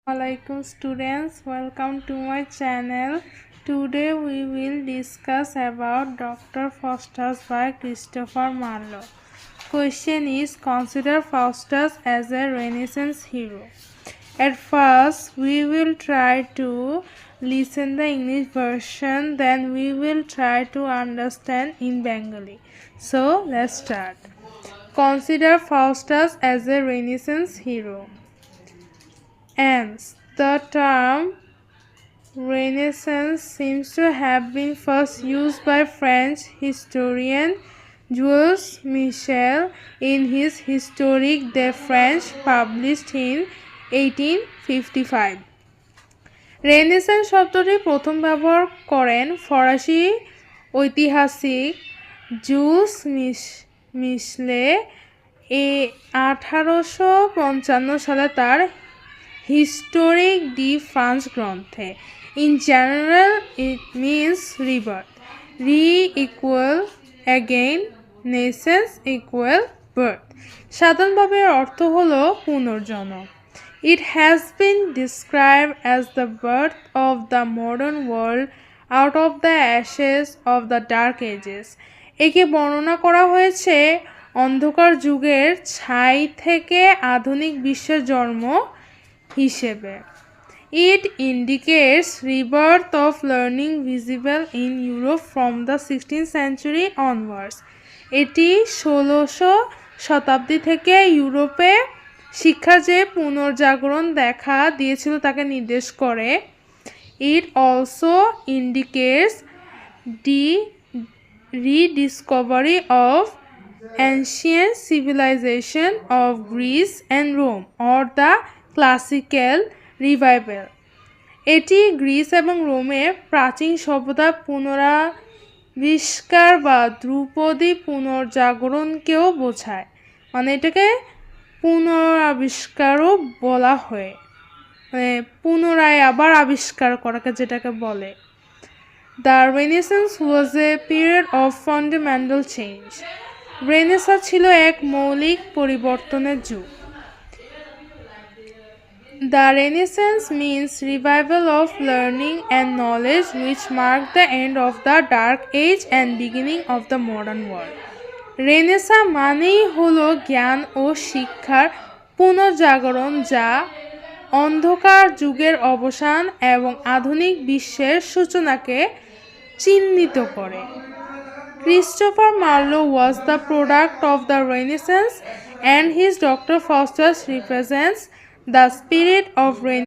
Assalamualaikum students, welcome to my channel. Today we will discuss about Dr. Faustus by Christopher Marlowe. Question is, consider Faustus as a Renaissance hero. At first we will try to listen the English version, then we will try to understand in Bengali. So let's start. Consider Faustus as a Renaissance hero. Aims. The term Renaissance seems to have been first used by French historian Jules Michel in his Historique de France published in 1855. Renaissance শব্দটি প্রথম ব্যবহার করেন ফরাসি ঐতিহাসিক joules মিশলে 1855 সালে তার Historique de France গ্রন্থে। In general, it means rebirth. Re equal again, naissance equal birth. সাধারণভাবে অর্থ হলো পুনর্জন্ম। It has been described as the birth of the modern world out of the ashes of the dark ages. একে বর্ণনা করা হয়েছে অন্ধকার যুগের ছাই থেকে আধুনিক বিশ্বের জন্ম হিসেবে। It indicates rebirth of learning visible in Europe from the 16th century onwards. এটি 1600 শতাব্দী থেকে ইউরোপে শিক্ষার যে পুনর্জাগরণ দেখা দিয়েছিল তাকে নির্দেশ করে। It also indicates the rediscovery of ancient civilization of Greece and Rome or the classical revival. এটি গ্রিস এবং রোমের প্রাচীন সভ্যতার পুনরাবিষ্কার বা ধ্রুপদী পুনর্জাগরণকেও বোঝায়, মানে এটাকে পুনরাবিষ্কারও বলা হয়, মানে পুনরায় আবার আবিষ্কার করাকে যেটাকে বলে। The renaissance was a period of fundamental change. Renaissance ছিল এক মৌলিক পরিবর্তনের যুগ। The Renaissance means revival of learning and knowledge which marked the end of the Dark Age and beginning of the modern world. Renaissance মানেই হলো জ্ঞান ও শিক্ষার পুনর্জাগরণ যা অন্ধকার যুগের অবসান এবং আধুনিক বিশ্বের সূচনাকে চিহ্নিত করে। Christopher Marlowe was the product of the Renaissance and his Dr. Faustus represents the spirit of Renaissance.